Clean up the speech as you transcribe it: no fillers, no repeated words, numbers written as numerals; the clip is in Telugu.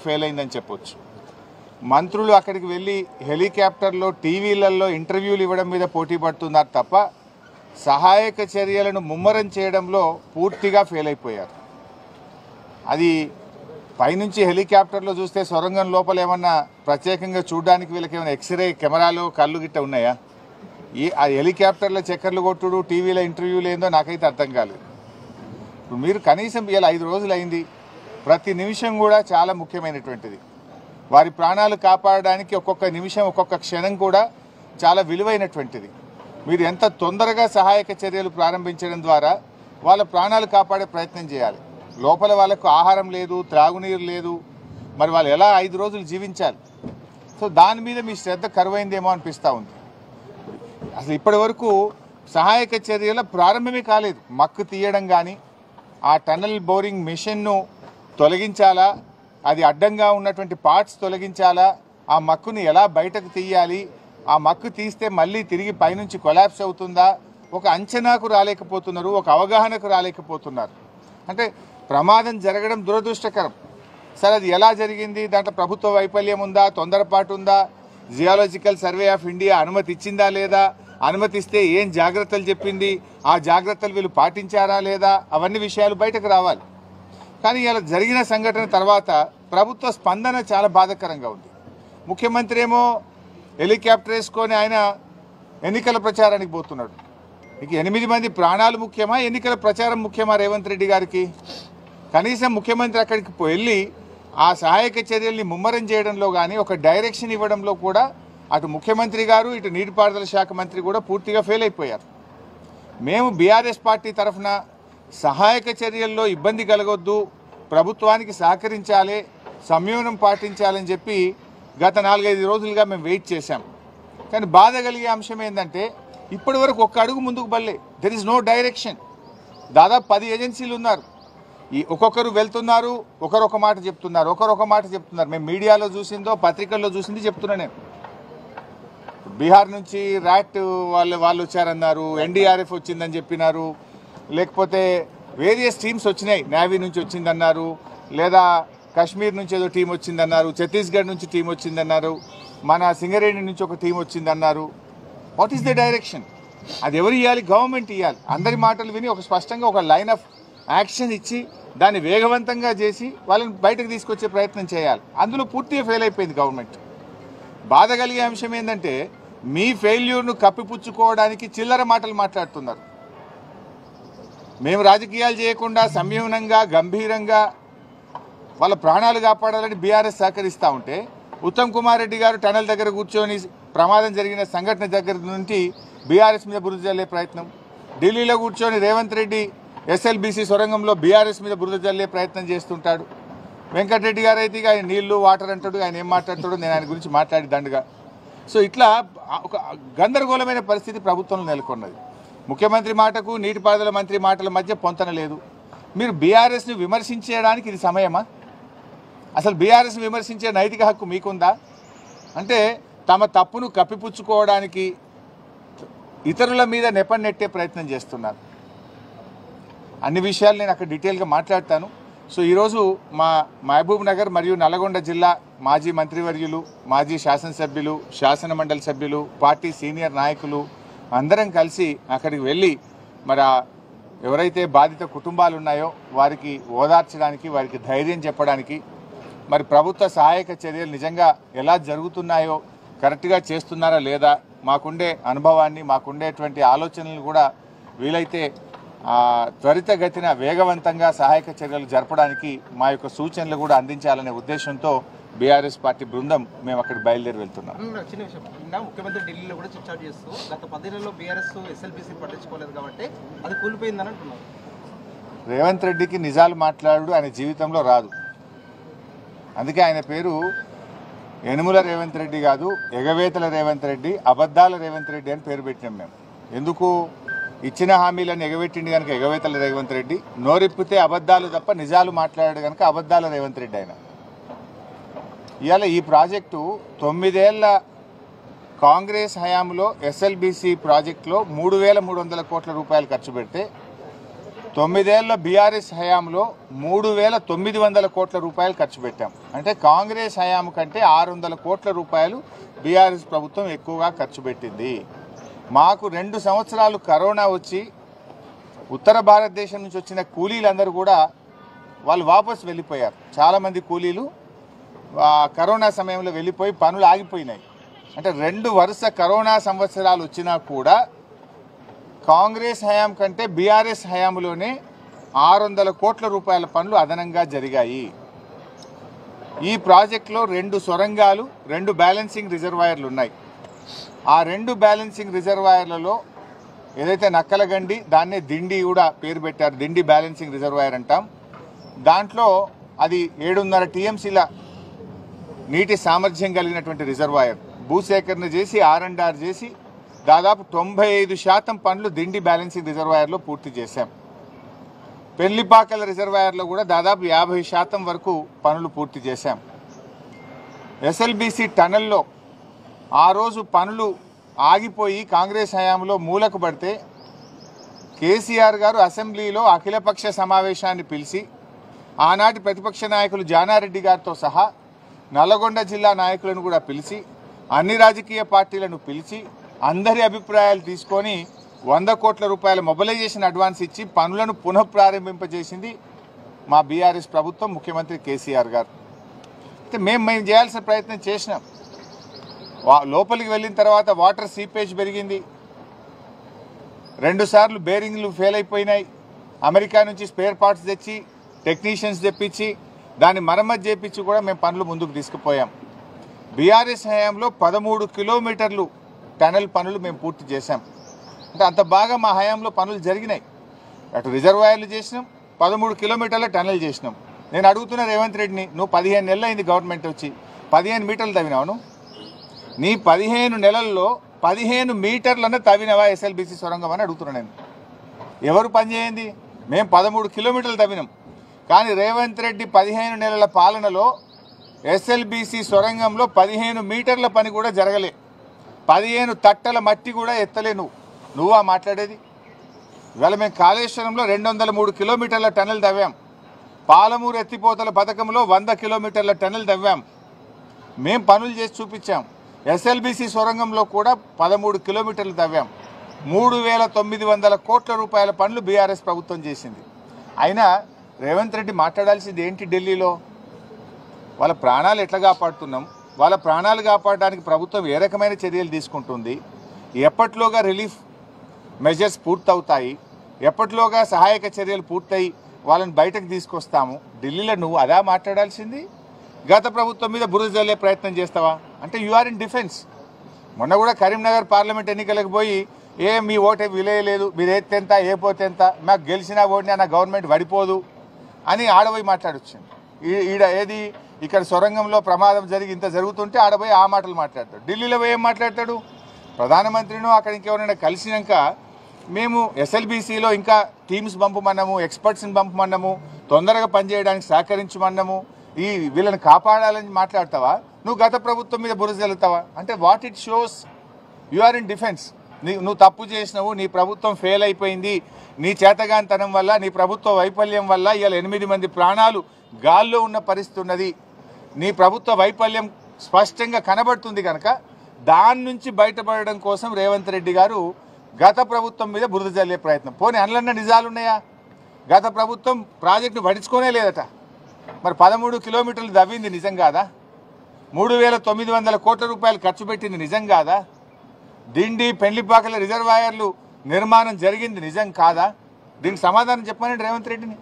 ఫెయిల్ అయిందని చెప్పొచ్చు. మంత్రులు అక్కడికి వెళ్ళి హెలికాప్టర్లో టీవీలలో ఇంటర్వ్యూలు ఇవ్వడం మీద పోటీ పడుతున్నారు తప్ప సహాయక చర్యలను ముమ్మరం చేయడంలో పూర్తిగా ఫెయిల్ అయిపోయారు. అది పైనుంచి హెలికాప్టర్లో చూస్తే సొరంగం లోపల ఏమన్నా ప్రత్యేకంగా చూడడానికి వీళ్ళకి ఏమైనా ఎక్స్రే కెమెరాలు కళ్ళు గిట్ట ఉన్నాయా? ఆ హెలికాప్టర్లో చక్కర్లు కొట్టుడు టీవీలో ఇంటర్వ్యూలు ఏందో నాకైతే అర్థం కాలేదు. ఇప్పుడు మీరు కనీసం ఇలా 5 రోజులు అయింది, ప్రతి నిమిషం కూడా చాలా ముఖ్యమైనటువంటిది. వారి ప్రాణాలు కాపాడడానికి ఒక్కొక్క నిమిషం ఒక్కొక్క క్షణం కూడా చాలా విలువైనటువంటిది. మీరు ఎంత తొందరగా సహాయక చర్యలు ప్రారంభించడం ద్వారా వాళ్ళ ప్రాణాలు కాపాడే ప్రయత్నం చేయాలి. లోపల వాళ్ళకు ఆహారం లేదు, త్రాగునీరు లేదు, మరి వాళ్ళు ఎలా 5 రోజులు జీవించాలి? సో దాని మీద మీ శ్రద్ధ కరువైందేమో అనిపిస్తూ ఉంది. అసలు ఇప్పటి వరకు సహాయక చర్యల ప్రారంభమే కాలేదు. మక్కు తీయడం కానీ, ఆ టన్నల్ బోరింగ్ మిషన్ను తొలగించాలా, అది అడ్డంగా ఉన్నటువంటి పార్ట్స్ తొలగించాలా, ఆ మక్కుని ఎలా బయటకు తీయాలి, ఆ మక్కు తీస్తే మళ్ళీ తిరిగి పైనుంచి కొలాప్స్ అవుతుందా, ఒక అంచనాకు రాలేకపోతున్నారు, ఒక అవగాహనకు రాలేకపోతున్నారు. అంటే ప్రమాదం జరగడం దురదృష్టకరం. సరే అది ఎలా జరిగింది, దాంట్లో ప్రభుత్వ వైఫల్యం ఉందా, తొందరపాటు ఉందా, జియాలజికల్ సర్వే ఆఫ్ ఇండియా అనుమతి ఇచ్చిందా లేదా, అనుమతిస్తే ఏం జాగ్రత్తలు చెప్పింది, ఆ జాగ్రత్తలు వీళ్ళు పాటించారా లేదా, అవన్నీ విషయాలు బయటకు రావాలి. కానీ ఇలా జరిగిన సంఘటన తర్వాత ప్రభుత్వ స్పందన చాలా బాధాకరంగా ఉంది. ముఖ్యమంత్రి ఏమో హెలికాప్టర్ వేసుకొని ఆయన ఎన్నికల ప్రచారానికి పోతున్నాడు. ఇక 8 మంది ప్రాణాలు ముఖ్యమా, ఎన్నికల ప్రచారం ముఖ్యమా రేవంత్ రెడ్డి గారికి? కనీసం ముఖ్యమంత్రి అక్కడికి వెళ్ళి ఆ సహాయక చర్యల్ని ముమ్మరం చేయడంలో కానీ, ఒక డైరెక్షన్ ఇవ్వడంలో కూడా అటు ముఖ్యమంత్రి గారు, ఇటు నీటిపారుదల శాఖ మంత్రి కూడా పూర్తిగా ఫెయిల్ అయిపోయారు. మేము బీఆర్ఎస్ పార్టీ తరఫున సహాయక చర్యల్లో ఇబ్బంది కలగొద్దు, ప్రభుత్వానికి సహకరించాలి, సంయమనం పాటించాలని చెప్పి గత 4-5 రోజులుగా మేము వెయిట్ చేశాం. కానీ బాధ కలిగే అంశం ఏంటంటే ఇప్పటి వరకు ఒక్క అడుగు ముందుకు బల్లే. There is no direction. దాదాపు 10 ఏజెన్సీలు ఉన్నారు. ఈ ఒక్కొక్కరు వెళ్తున్నారు, ఒకరొక మాట చెప్తున్నారు, ఒకరొక మాట చెప్తున్నారు. మేము మీడియాలో చూసిందో పత్రికల్లో చూసింది చెప్తున్నా. నేను బీహార్ నుంచి ర్యాట్ వాళ్ళు వచ్చారన్నారు, ఎన్డీఆర్ఎఫ్ వచ్చిందని చెప్పినారు, లేకపోతే వేరియస్ టీమ్స్ వచ్చినాయి, నేవీ నుంచి వచ్చిందన్నారు, లేదా కాశ్మీర్ నుంచి ఏదో టీం వచ్చిందన్నారు, ఛత్తీస్గఢ్ నుంచి టీం వచ్చిందన్నారు, మన సింగరేణి నుంచి ఒక టీం వచ్చిందన్నారు. What is the direction? అది ఎవరు ఇవ్వాలి? గవర్నమెంట్ ఇవ్వాలి. అందరి మాటలు విని ఒక స్పష్టంగా ఒక లైన్ ఆఫ్ యాక్షన్ ఇచ్చి దాన్ని వేగవంతంగా చేసి వాళ్ళని బయటకు తీసుకొచ్చే ప్రయత్నం చేయాలి. అందులో పూర్తిగా ఫెయిల్ అయిపోయింది గవర్నమెంట్. బాధ కలిగే అంశం ఏంటంటే మీ ఫెయిల్యూర్ను కప్పిపుచ్చుకోవడానికి చిల్లర మాటలు మాట్లాడుతున్నారు. మేము రాజకీయాలు చేయకుండా సంయమనంగా గంభీరంగా వాళ్ళ ప్రాణాలు కాపాడాలని బీఆర్ఎస్ సహకరిస్తూ ఉంటే, ఉత్తమ్ కుమార్ రెడ్డి గారు టనల్ దగ్గర కూర్చొని ప్రమాదం జరిగిన సంఘటన దగ్గర నుంచి బీఆర్ఎస్ మీద బురద జల్లే ప్రయత్నం, ఢిల్లీలో కూర్చొని రేవంత్ రెడ్డి ఎస్ఎల్బీసీ సొరంగంలో బీఆర్ఎస్ మీద బురద జల్లే ప్రయత్నం చేస్తుంటాడు. వెంకటరెడ్డి గారు అయితే ఆయన నీళ్లు వాటర్ అంటాడు, ఆయన ఏం మాట్లాడతాడో నేను ఆయన గురించి మాట్లాడి దండగా. సో ఇట్లా ఒక గందరగోళమైన పరిస్థితి ప్రభుత్వంలో నెలకొన్నది. ముఖ్యమంత్రి మాటకు నీటిపారుదల మంత్రి మాటల మధ్య పొంతన లేదు. మీరు బీఆర్ఎస్ని విమర్శించడానికి ఇది సమయమా? అసలు బీఆర్ఎస్ని విమర్శించే నైతిక హక్కు మీకుందా? అంటే తమ తప్పును కప్పిపుచ్చుకోవడానికి ఇతరుల మీద నెపన్నెట్టే ప్రయత్నం చేస్తున్నారు. అన్ని విషయాలు నేను అక్కడ డీటెయిల్గా మాట్లాడతాను. సో ఈరోజు మా మహబూబ్ నగర్ మరియు నల్గొండ జిల్లా మాజీ మంత్రివర్యులు, మాజీ శాసనసభ్యులు, శాసన మండలి సభ్యులు, పార్టీ సీనియర్ నాయకులు అందరం కలిసి అక్కడికి వెళ్ళి మరి ఎవరైతే బాధిత కుటుంబాలు ఉన్నాయో వారికి ఓదార్చడానికి, వారికి ధైర్యం చెప్పడానికి, మరి ప్రభుత్వ సహాయక చర్యలు నిజంగా ఎలా జరుగుతున్నాయో, కరెక్ట్గా చేస్తున్నారా లేదా, మాకుండే అనుభవాన్ని, మాకుండేటువంటి ఆలోచనలు కూడా వీలైతే త్వరితగతిన వేగవంతంగా సహాయక చర్యలు జరపడానికి మా యొక్క సూచనలు కూడా అందించాలనే ఉద్దేశంతో బీఆర్ఎస్ పార్టీ బృందం మేము అక్కడ బయలుదేరి వెళ్తున్నాం. చిన్న విషయం, ముఖ్యమంత్రి ఢిల్లీలో కూడా చిట్చాట్ చేస్తూ గత 10 నెలల్లో బీఆర్ఎస్ ఎస్ఎల్బీసీ పట్టించుకోలేదు కాబట్టి అది కూలిపోయిందని అంటున్నారు. రేవంత్ రెడ్డికి నిజాలు మాట్లాడు ఆయన జీవితంలో రాదు. అందుకే ఆయన పేరు యనుమల రేవంత్ రెడ్డి కాదు, ఎగవేతల రేవంత్ రెడ్డి, అబద్ధాల రేవంత్ రెడ్డి అని పేరు పెట్టినాం మేము. ఎందుకు? ఇచ్చిన హామీలను ఎగబెట్టింది కనుక ఎగవేతల రేవంత్ రెడ్డి, నోరిప్పితే అబద్ధాలు తప్ప నిజాలు మాట్లాడాడు కనుక అబద్ధాల రేవంత్ రెడ్డి ఆయన. ఇవాళ ఈ ప్రాజెక్టు 9 ఏళ్ల కాంగ్రెస్ హయాంలో ఎస్ఎల్బీసీ ప్రాజెక్టులో 3,300 కోట్ల రూపాయలు ఖర్చు పెడితే 9 ఏళ్ల బీఆర్ఎస్ హయాంలో 3,900 కోట్ల రూపాయలు ఖర్చు పెట్టాం. అంటే కాంగ్రెస్ హయాం కంటే 600 కోట్ల రూపాయలు బీఆర్ఎస్ ప్రభుత్వం ఎక్కువగా ఖర్చు పెట్టింది. మాకు 2 సంవత్సరాలు కరోనా వచ్చి ఉత్తర భారతదేశం నుంచి వచ్చిన కూలీలందరూ కూడా వాళ్ళు వాపసు వెళ్ళిపోయారు. చాలామంది కూలీలు కరోనా సమయంలో వెళ్ళిపోయి పనులు ఆగిపోయినాయి. అంటే 2 వరుస కరోనా సంవత్సరాలు వచ్చినా కూడా కాంగ్రెస్ హయాం కంటే బీఆర్ఎస్ హయాంలోనే 600 కోట్ల రూపాయల పనులు అదనంగా జరిగాయి. ఈ ప్రాజెక్టులో 2 సొరంగాలు, 2 బ్యాలెన్సింగ్ రిజర్వాయర్లు ఉన్నాయి. ఆ 2 బ్యాలెన్సింగ్ రిజర్వాయర్లలో ఏదైతే నక్కలగండి, దాన్నే దిండి కూడా పేరు పెట్టారు, దిండి బ్యాలెన్సింగ్ రిజర్వాయర్ అంటాం. దాంట్లో అది 7.5 టీఎంసీల నీటి సామర్థ్యం కలిగినటువంటి రిజర్వాయర్. భూసేకరణ చేసి R&R చేసి దాదాపు 95% పనులు దిండి బ్యాలెన్సింగ్ రిజర్వాయర్లో పూర్తి చేశాం. పెళ్లిపాకల రిజర్వాయర్లో కూడా దాదాపు 50% వరకు పనులు పూర్తి చేశాం. ఎస్ఎల్బీసీ టనల్లో ఆ రోజు పనులు ఆగిపోయి కాంగ్రెస్ హయాంలో మూలకు పడితే కేసీఆర్ గారు అసెంబ్లీలో అఖిలపక్ష సమావేశాన్ని పిలిచి ఆనాటి ప్రతిపక్ష నాయకులు జానారెడ్డి గారితో సహా నల్లగొండ జిల్లా నాయకులను కూడా పిలిచి అన్ని రాజకీయ పార్టీలను పిలిచి అందరి అభిప్రాయాలు తీసుకొని 100 కోట్ల రూపాయల మొబిలైజేషన్ అడ్వాన్స్ ఇచ్చి పనులను పునఃప్రారంభింపజేసింది మా బీఆర్ఎస్ ప్రభుత్వం, ముఖ్యమంత్రి కేసీఆర్ గారు. అయితే మేము చేయాల్సిన ప్రయత్నం చేసినాం. లోపలికి వెళ్ళిన తర్వాత వాటర్ సీపేజ్ పెరిగింది. 2 సార్లు బేరింగ్లు ఫెయిల్ అయిపోయినాయి. అమెరికా నుంచి స్పేర్ పార్ట్స్ తెచ్చి టెక్నీషియన్స్ తెప్పించి దాన్ని మరమ్మతు చేపించి కూడా మేము పనులు ముందుకు తీసుకుపోయాం. బీఆర్ఎస్ హయాంలో 13 కిలోమీటర్లు టనల్ పనులు మేము పూర్తి చేశాం. అంటే అంత బాగా మా హయాంలో పనులు జరిగినాయి. అటు రిజర్వాయర్లు చేసినాం, 13 కిలోమీటర్ల టనల్ చేసినాం. నేను అడుగుతున్న రేవంత్ రెడ్డిని, నువ్వు 15 నెలలు అయింది గవర్నమెంట్ వచ్చి, 15 మీటర్లు తవ్వినావు. నీ 15 నెలల్లో 15 మీటర్లను తవ్వినవా ఎస్ఎల్బీసీ సొరంగం అని అడుగుతున్నాను నేను. ఎవరు పని చేయండి? మేము 13 కిలోమీటర్లు తవ్వినాం. కానీ రేవంత్ రెడ్డి 15 నెలల పాలనలో ఎస్ఎల్బీసీ సొరంగంలో 15 మీటర్ల పని కూడా జరగలే. 15 తట్టల మట్టి కూడా ఎత్తలే. నువ్వా మాట్లాడేది? ఇవాళ మేము కాళేశ్వరంలో 203 కిలోమీటర్ల టనల్ తవ్వాం. పాలమూరు ఎత్తిపోతల పథకంలో 100 కిలోమీటర్ల టనల్ తవ్వాం. మేము పనులు చేసి చూపించాం. ఎస్ఎల్బీసీ సొరంగంలో కూడా 13 కిలోమీటర్లు తవ్వాం. 3,900 కోట్ల రూపాయల పనులు బీఆర్ఎస్ ప్రభుత్వం చేసింది. అయినా రేవంత్ రెడ్డి మాట్లాడాల్సింది ఏంటి? ఢిల్లీలో వాళ్ళ ప్రాణాలు ఎట్లా కాపాడుతున్నాం, వాళ్ళ ప్రాణాలు కాపాడడానికి ప్రభుత్వం ఏ రకమైన చర్యలు తీసుకుంటుంది, ఎప్పట్లోగా రిలీఫ్ మెజర్స్ పూర్తవుతాయి, ఎప్పట్లోగా సహాయక చర్యలు పూర్తయి వాళ్ళని బయటకు తీసుకొస్తాము. ఢిల్లీలో నువ్వు అదా మాట్లాడాల్సింది? గత ప్రభుత్వం మీద బురద జల్లే ప్రయత్నం చేస్తావా? అంటే యు ఆర్ ఇన్ డిఫెన్స్. మొన్న కూడా కరీంనగర్ పార్లమెంట్ ఎన్నికలకు పోయి మీ ఓటే విలేయలేదు, మీరు ఎత్తెంత ఏ పోతెంత, మాకు గెలిచినా ఓడినా నా గవర్నమెంట్ పడిపోదు అని ఆడబోయి మాట్లాడొచ్చింది. ఏది ఇక్కడ సొరంగంలో ప్రమాదం జరిగి ఇంత జరుగుతుంటే ఆడబోయి ఆ మాటలు మాట్లాడతాడు. ఢిల్లీలో పోయి ఏం మాట్లాడతాడు? ప్రధానమంత్రిను అక్కడ ఇంకెవరైనా కలిసినాక మేము ఎస్ఎల్బీసీలో ఇంకా టీమ్స్ పంపమన్నాము, ఎక్స్పర్ట్స్ని పంపమన్నాము, తొందరగా పనిచేయడానికి సహకరించమన్నాము, వీళ్ళని కాపాడాలని మాట్లాడతావా? నువ్వు గత ప్రభుత్వం మీద బురద జల్లుతావా? అంటే what it shows? You are in defence. నువ్వు తప్పు చేసినావు, నీ ప్రభుత్వం ఫెయిల్ అయిపోయింది, నీ చేతగానితనం వల్ల, నీ ప్రభుత్వ వైఫల్యం వల్ల ఇవాళ 8 మంది ప్రాణాలు గాల్లో ఉన్న పరిస్థితి ఉన్నది. నీ ప్రభుత్వ వైఫల్యం స్పష్టంగా కనబడుతుంది కనుక దాని నుంచి బయటపడడం కోసం రేవంత్ రెడ్డి గారు గత ప్రభుత్వం మీద బురద జల్లే ప్రయత్నం. పోనీ అందులో నిజాలున్నాయా? గత ప్రభుత్వం ప్రాజెక్టును పట్టించుకోనే లేదట. మరి 13 కిలోమీటర్లు దవ్వింది నిజం కాదా? 3,900 కోట్ల రూపాయలు ఖర్చు పెట్టింది నిజం కాదా? దిండి పెళ్లిపాకల రిజర్వాయర్లు నిర్మాణం జరిగింది నిజం కాదా? దీనికి సమాధానం చెప్పమని రేవంత్ రెడ్డిని.